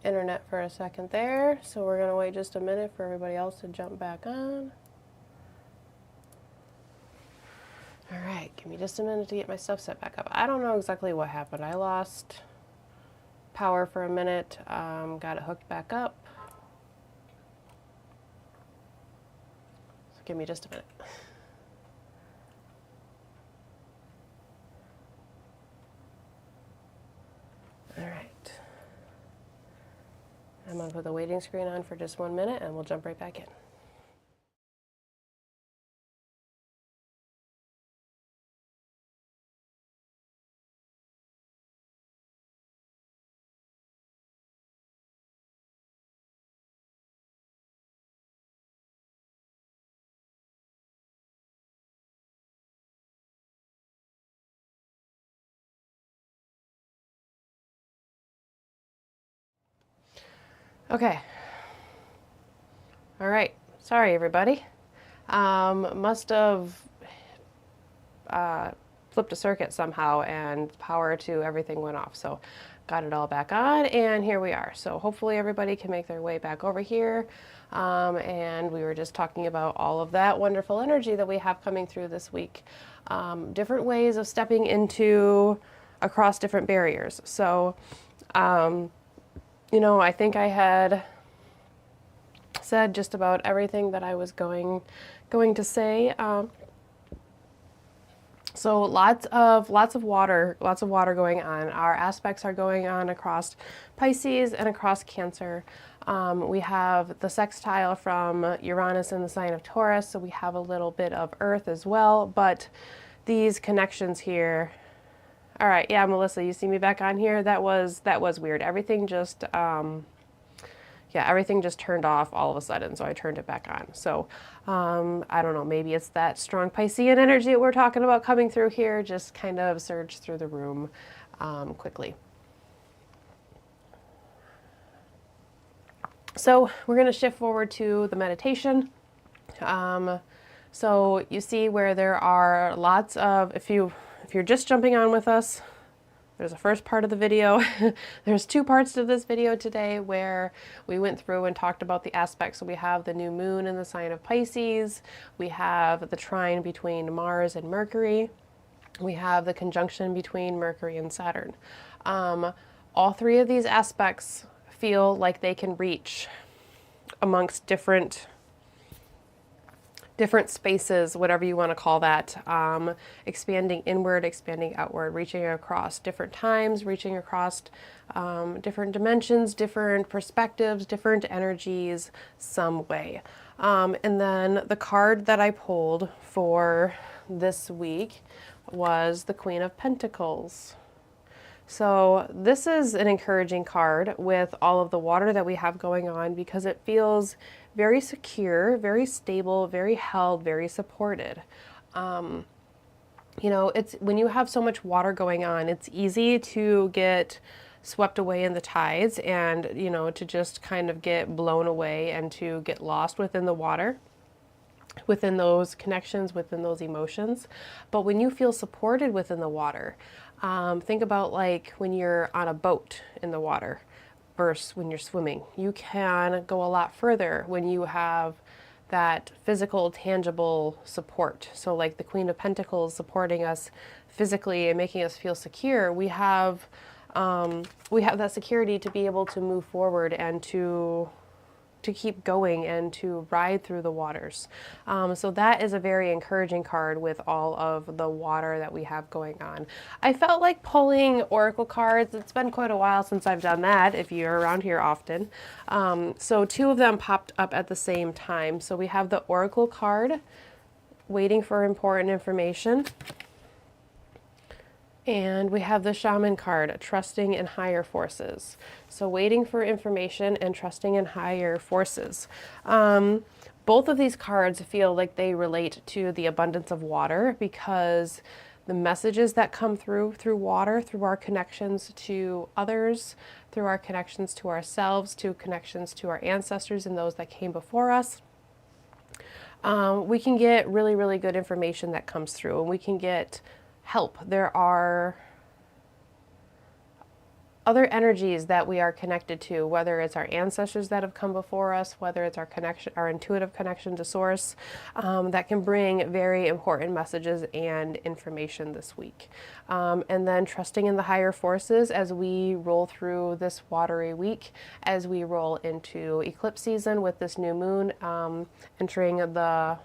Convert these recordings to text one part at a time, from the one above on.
internet for a second there, so we're going to wait just a minute for everybody else to jump back on. All right, give me just a minute to get my stuff set back up. I don't know exactly what happened. I lost power for a minute, got it hooked back up. So give me just a minute. All right. I'm going to put the waiting screen on for just 1 minute and we'll jump right back in. Okay. All right. Sorry, everybody. Must have flipped a circuit somehow and power to everything went off. So got it all back on and here we are. So hopefully everybody can make their way back over here. And we were just talking about all of that wonderful energy that we have coming through this week. Different ways of stepping into across different barriers. So, you know, I think I had said just about everything that I was going to say. So lots of water going on. Our aspects are going on across Pisces and across Cancer. We have the sextile from Uranus in the sign of Taurus, so we have a little bit of Earth as well, but these connections here. All right, yeah, Melissa, you see me back on here? That was weird. Everything just everything just turned off all of a sudden, so I turned it back on. So I don't know, maybe it's that strong Piscean energy that we're talking about coming through here, just kind of surged through the room quickly. So we're going to shift forward to the meditation. So you see where there are lots of, if you're just jumping on with us, there's a first part of the video. There's two parts to this video today where we went through and talked about the aspects. So we have the new moon in the sign of Pisces. We have the trine between Mars and Mercury. We have the conjunction between Mercury and Saturn. All three of these aspects feel like they can reach amongst different spaces, whatever you want to call that, expanding inward, expanding outward, reaching across different times, reaching across different dimensions, different perspectives, different energies, some way. And then the card that I pulled for this week was the Queen of Pentacles. So this is an encouraging card with all of the water that we have going on because it feels very secure, very stable, very held, very supported. You know, it's when you have so much water going on, it's easy to get swept away in the tides and, you know, to just kind of get blown away and to get lost within the water, within those connections, within those emotions. But when you feel supported within the water, think about like when you're on a boat in the water versus when you're swimming. You can go a lot further when you have that physical, tangible support. So like the Queen of Pentacles supporting us physically and making us feel secure, we have that security to be able to move forward and to keep going and to ride through the waters. So that is a very encouraging card with all of the water that we have going on. I felt like pulling oracle cards. It's been quite a while since I've done that, if you're around here often. So two of them popped up at the same time. So we have the oracle card, waiting for important information. And we have the shaman card, trusting in higher forces. So waiting for information and trusting in higher forces. Both of these cards feel like they relate to the abundance of water because the messages that come through water, through our connections to others, through our connections to ourselves, to connections to our ancestors and those that came before us, we can get really, really good information that comes through, and we can get help. There are other energies that we are connected to, whether it's our ancestors that have come before us, whether it's our connection, our intuitive connection to source, that can bring very important messages and information this week. And then trusting in the higher forces as we roll through this watery week, as we roll into eclipse season with this new moon, entering the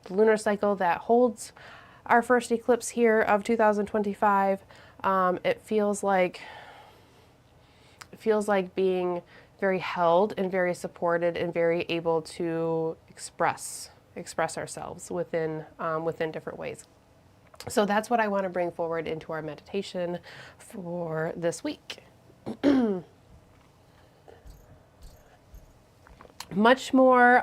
lunar cycle that holds our first eclipse here of 2025. It feels like being very held and very supported and very able to express ourselves within different ways. So that's what I want to bring forward into our meditation for this week. Much more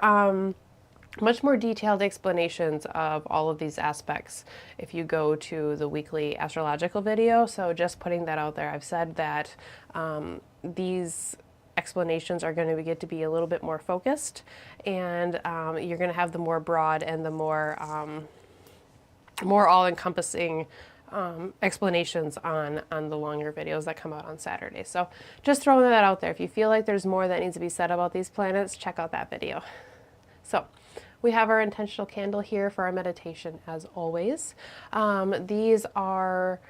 detailed explanations of all of these aspects if you go to the weekly astrological video. So just putting that out there, I've said that these explanations are going to get to be a little bit more focused, and you're going to have the more broad and the more all-encompassing explanations on the longer videos that come out on Saturday. So just throwing that out there. If you feel like there's more that needs to be said about these planets, check out that video. So we have our intentional candle here for our meditation as always. These are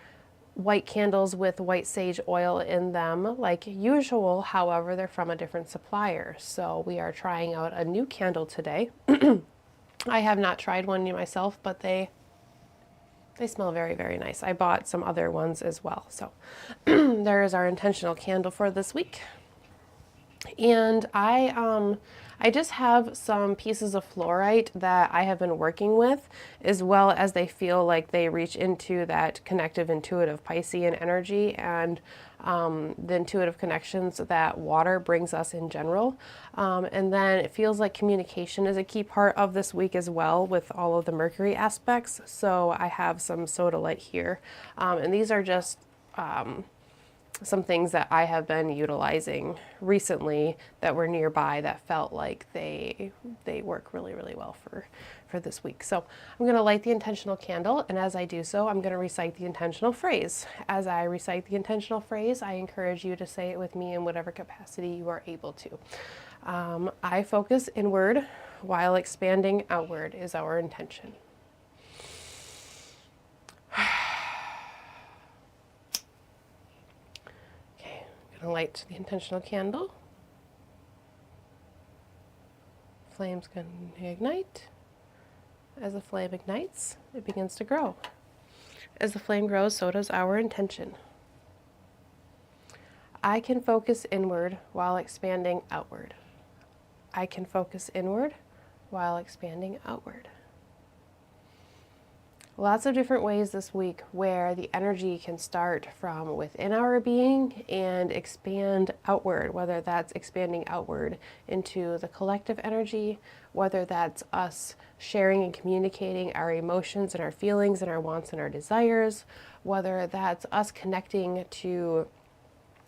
white candles with white sage oil in them like usual. However, they're from a different supplier. So we are trying out a new candle today. I have not tried one myself, but they smell very, very nice. I bought some other ones as well. So there is our intentional candle for this week. And I just have some pieces of fluorite that I have been working with, as well as they feel like they reach into that connective, intuitive Piscean energy and the intuitive connections that water brings us in general. And then it feels like communication is a key part of this week as well with all of the Mercury aspects. So I have some sodalite here. And these are just some things that I have been utilizing recently that were nearby that felt like they work really, really well for this week. So I'm going to light the intentional candle, and as I do so, I'm going to recite the intentional phrase. As I recite the intentional phrase, I encourage you to say it with me in whatever capacity you are able to. I focus inward while expanding outward is our intention. Light the intentional candle. Flame's going to ignite. As the flame ignites, it begins to grow. As the flame grows, so does our intention. I can focus inward while expanding outward. I can focus inward while expanding outward. Lots of different ways this week where the energy can start from within our being and expand outward, whether that's expanding outward into the collective energy, whether that's us sharing and communicating our emotions and our feelings and our wants and our desires, whether that's us connecting to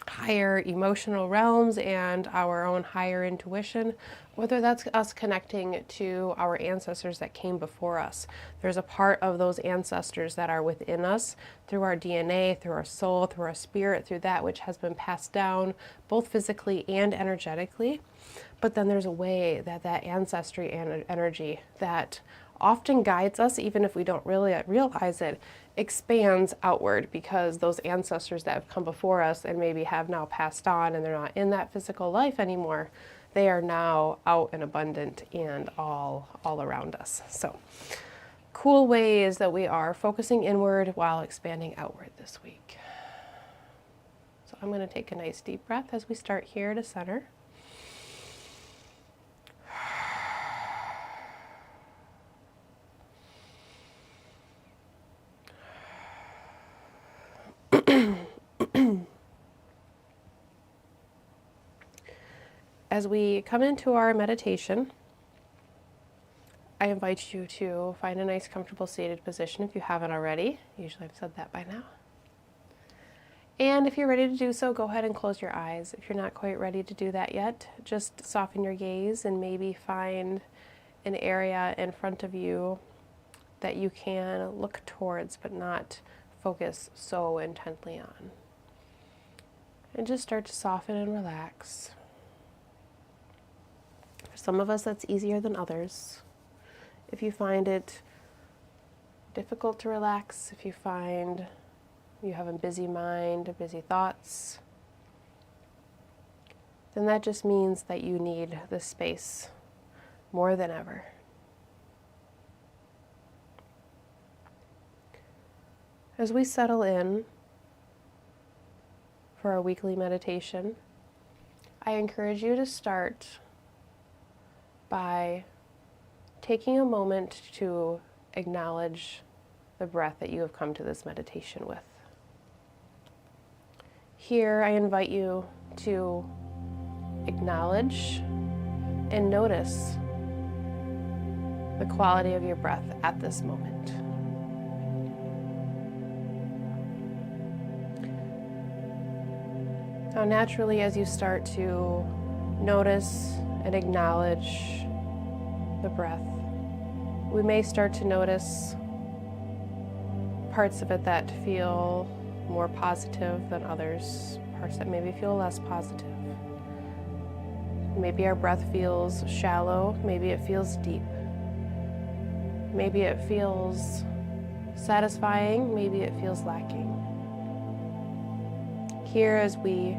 higher emotional realms and our own higher intuition, whether that's us connecting to our ancestors that came before us. There's a part of those ancestors that are within us through our DNA, through our soul, through our spirit, through that which has been passed down both physically and energetically. But then there's a way that that ancestry and energy that often guides us, even if we don't really realize it, expands outward, because those ancestors that have come before us and maybe have now passed on and they're not in that physical life anymore, they are now out and abundant and all around us. So cool ways that we are focusing inward while expanding outward this week. So I'm going to take a nice deep breath as we start here to center. As we come into our meditation, I invite you to find a nice, comfortable seated position if you haven't already. Usually I've said that by now. And if you're ready to do so, go ahead and close your eyes. If you're not quite ready to do that yet, just soften your gaze and maybe find an area in front of you that you can look towards but not focus so intently on. and just start to soften and relax. For some of us, that's easier than others. If you find it difficult to relax, if you find you have a busy mind, busy thoughts, then that just means that you need this space more than ever. As we settle in for our weekly meditation, I encourage you to start by taking a moment to acknowledge the breath that you have come to this meditation with. Here, I invite you to acknowledge and notice the quality of your breath at this moment. Now, naturally, as you start to notice and acknowledge the breath, we may start to notice parts of it that feel more positive than others, parts that maybe feel less positive. Maybe our breath feels shallow, maybe it feels deep. Maybe it feels satisfying, maybe it feels lacking. Here, as we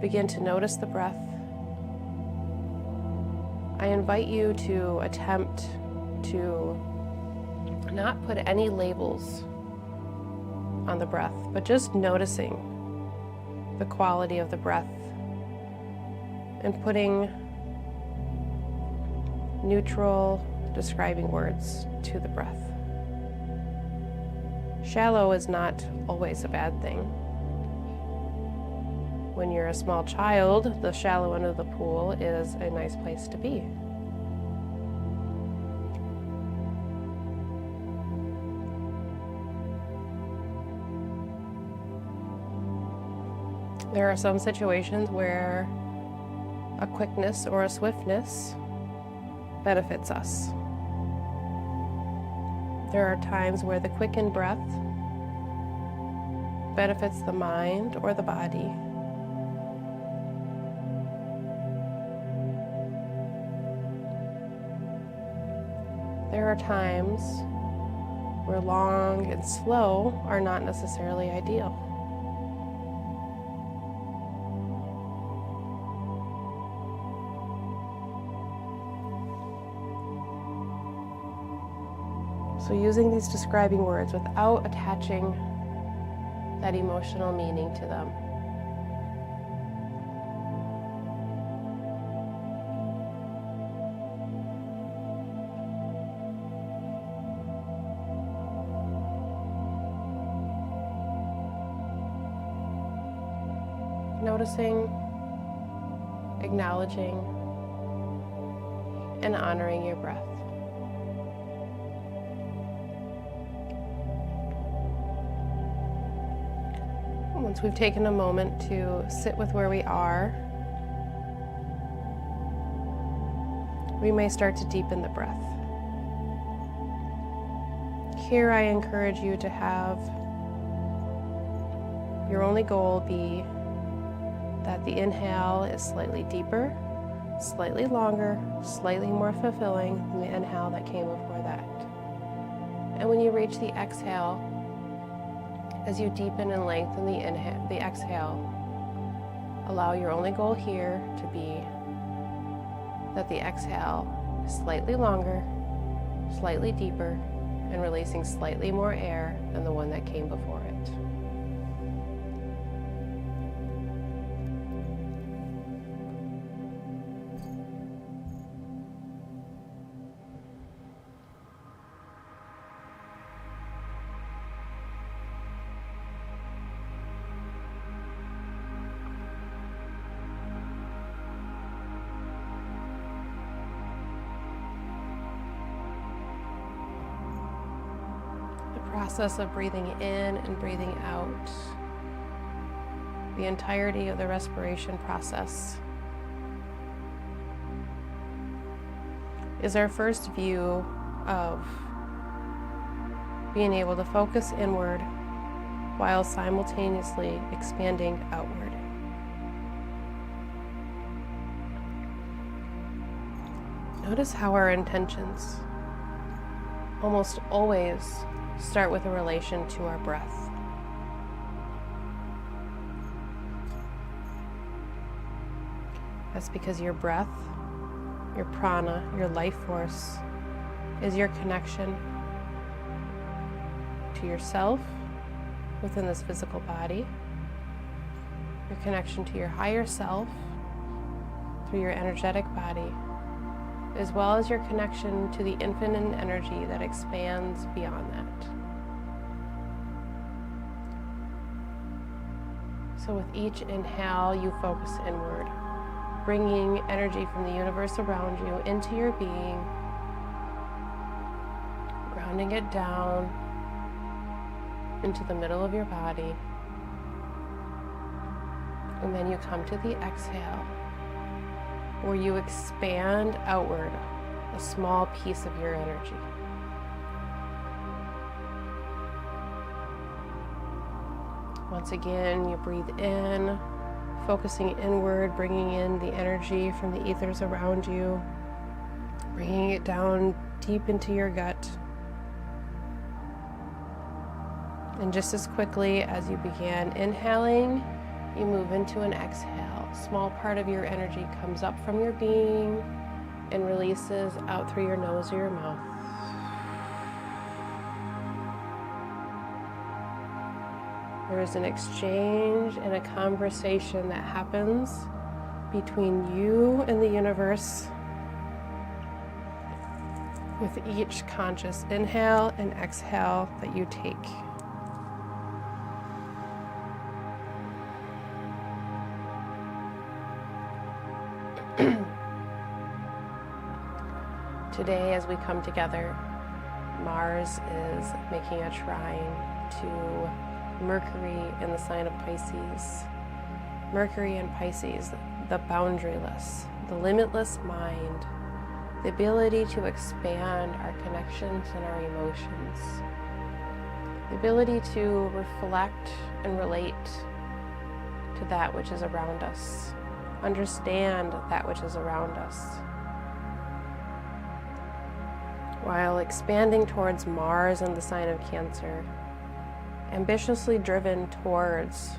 begin to notice the breath, I invite you to attempt to not put any labels on the breath, but just noticing the quality of the breath and putting neutral, describing words to the breath. Shallow is not always a bad thing. When you're a small child, the shallow end of the pool is a nice place to be. There are some situations where a quickness or a swiftness benefits us. There are times where the quickened breath benefits the mind or the body. There are times where long and slow are not necessarily ideal. So using these describing words without attaching that emotional meaning to them. Noticing, acknowledging, and honoring your breath. Once we've taken a moment to sit with where we are, we may start to deepen the breath. Here I encourage you to have your only goal be that the inhale is slightly deeper, slightly longer, slightly more fulfilling than the inhale that came before that. And when you reach the exhale, as you deepen and lengthen the exhale, allow your only goal here to be that the exhale is slightly longer, slightly deeper, and releasing slightly more air than the one that came before it. Process of breathing in and breathing out, the entirety of the respiration process, is our first view of being able to focus inward while simultaneously expanding outward. Notice how our intentions almost always start with a relation to our breath. That's because your breath, your prana, your life force is your connection to yourself within this physical body, your connection to your higher self through your energetic body, as well as your connection to the infinite energy that expands beyond that. So with each inhale, you focus inward, bringing energy from the universe around you into your being, grounding it down into the middle of your body. And then you come to the exhale, where you expand outward a small piece of your energy. Once again, you breathe in, focusing inward, bringing in the energy from the ethers around you, bringing it down deep into your gut. And just as quickly as you began inhaling, you move into an exhale. A small part of your energy comes up from your being and releases out through your nose or your mouth. There is an exchange and a conversation that happens between you and the universe with each conscious inhale and exhale that you take. Today, as we come together, Mars is making a trine to Mercury in the sign of Pisces. Mercury in Pisces, the boundaryless, the limitless mind, the ability to expand our connections and our emotions, the ability to reflect and relate to that which is around us, understand that which is around us, while expanding towards Mars and the sign of Cancer, ambitiously driven towards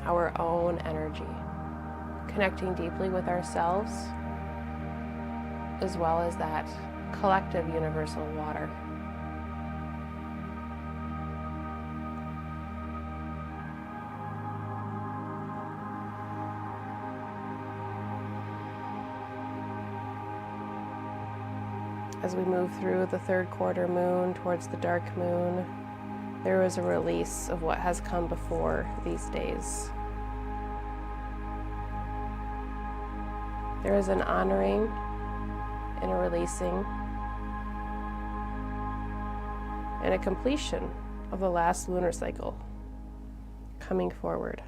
our own energy, connecting deeply with ourselves, as well as that collective universal water. As we move through the third quarter moon towards the dark moon, there is a release of what has come before these days. There is an honoring and a releasing and a completion of the last lunar cycle coming forward.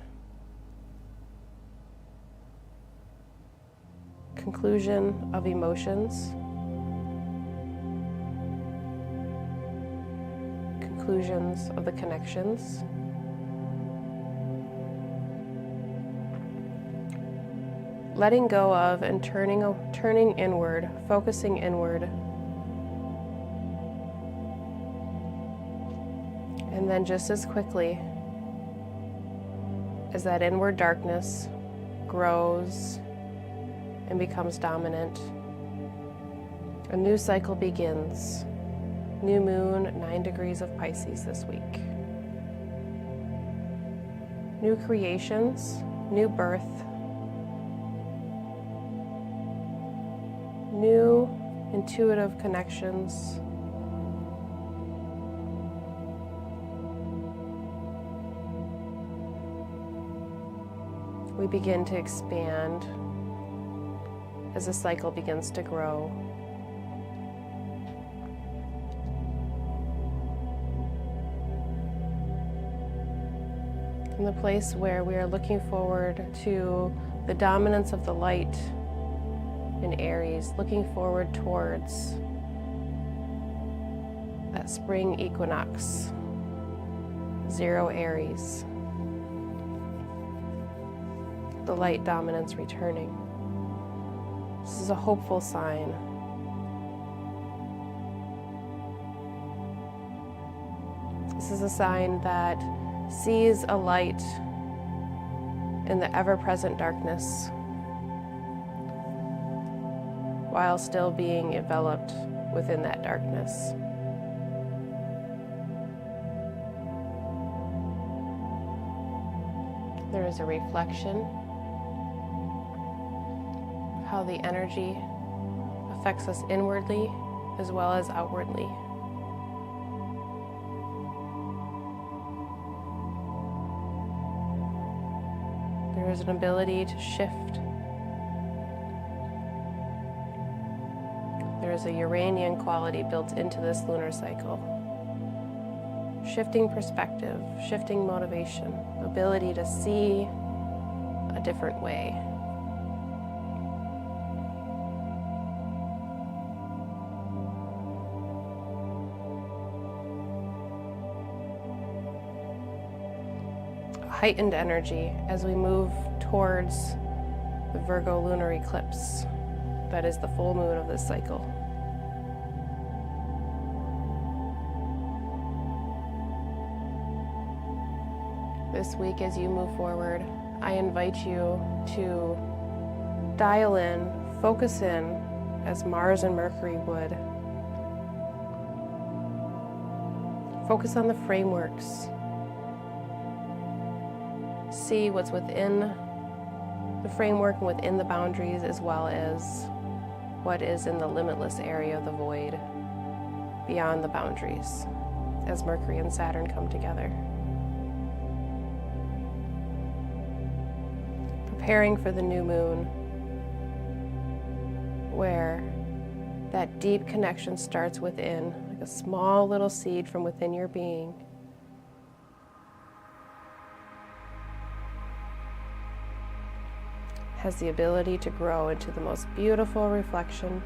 Conclusion of emotions. Conclusions of the connections. Letting go of and turning inward, focusing inward. And then just as quickly as that inward darkness grows and becomes dominant, a new cycle begins. New moon, 9 degrees of Pisces this week. New creations, new birth, new intuitive connections, we begin to expand as the cycle begins to grow. In the place where we are looking forward to the dominance of the light in Aries, looking forward towards that spring equinox, 0 Aries. The light dominance returning. This is a hopeful sign. This is a sign that sees a light in the ever-present darkness while still being enveloped within that darkness. There is a reflection of how the energy affects us inwardly as well as outwardly. There is an ability to shift. There is a Uranian quality built into this lunar cycle. Shifting perspective, shifting motivation, ability to see a different way. Heightened energy as we move towards the Virgo lunar eclipse. That is the full moon of this cycle. This week as you move forward, I invite you to dial in, focus in, as Mars and Mercury would. Focus on the frameworks. See what's within the framework and within the boundaries, as well as what is in the limitless area of the void beyond the boundaries as Mercury and Saturn come together. Preparing for the new moon, where that deep connection starts within, like a small little seed from within your being. Has the ability to grow into the most beautiful reflection.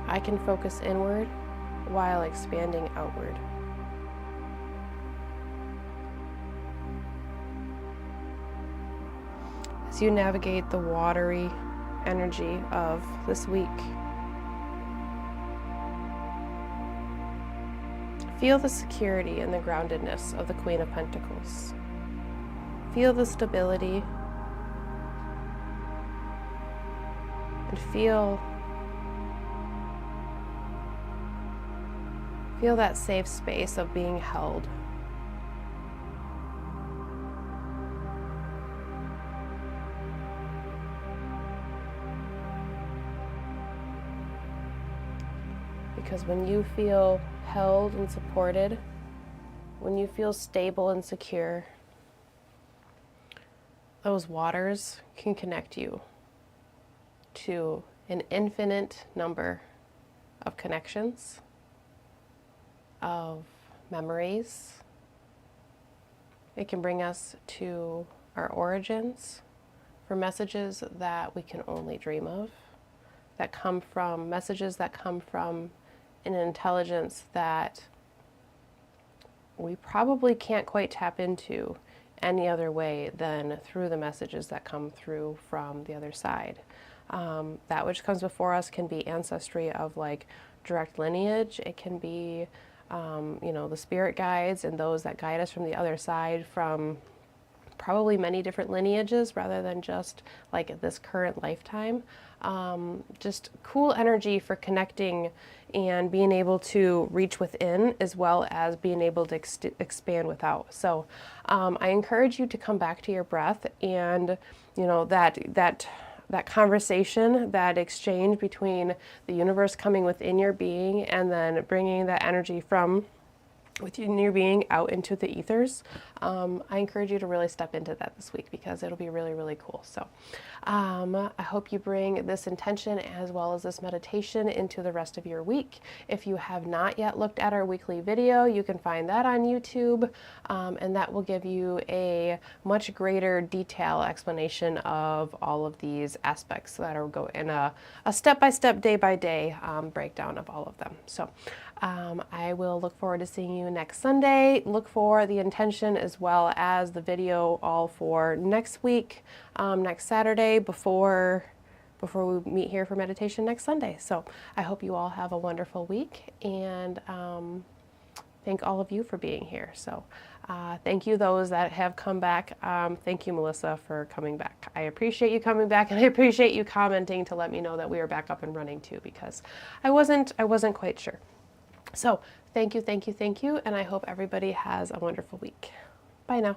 I can focus inward while expanding outward. As you navigate the watery energy of this week, feel the security and the groundedness of the Queen of Pentacles. Feel the stability and feel that safe space of being held. Because when you feel held and supported, when you feel stable and secure, those waters can connect you to an infinite number of connections, of memories. It can bring us to our origins for messages that we can only dream of, that come from messages that come from an intelligence that we probably can't quite tap into any other way than through the messages that come through from the other side. That which comes before us can be ancestry of like direct lineage. It can be the spirit guides and those that guide us from the other side, from probably many different lineages rather than just like this current lifetime. Just cool energy for connecting and being able to reach within as well as being able to expand without. So I encourage you to come back to your breath and that conversation, that exchange between the universe coming within your being and then bringing that energy from within your being out into the ethers. I encourage you to really step into that this week because it'll be really, really cool. So I hope you bring this intention as well as this meditation into the rest of your week. If you have not yet looked at our weekly video, you can find that on YouTube, and that will give you a much greater detail explanation of all of these aspects that are go in a step-by-step, day-by-day breakdown of all of them. So I will look forward to seeing you next Sunday. Look for the intention as well as the video all for next week, next Saturday before we meet here for meditation next Sunday. So I hope you all have a wonderful week, and thank all of you for being here. So thank you those that have come back. Thank you, Melissa, for coming back. I appreciate you coming back, and I appreciate you commenting to let me know that we are back up and running too, because I wasn't quite sure. So thank you, and I hope everybody has a wonderful week. Bye now.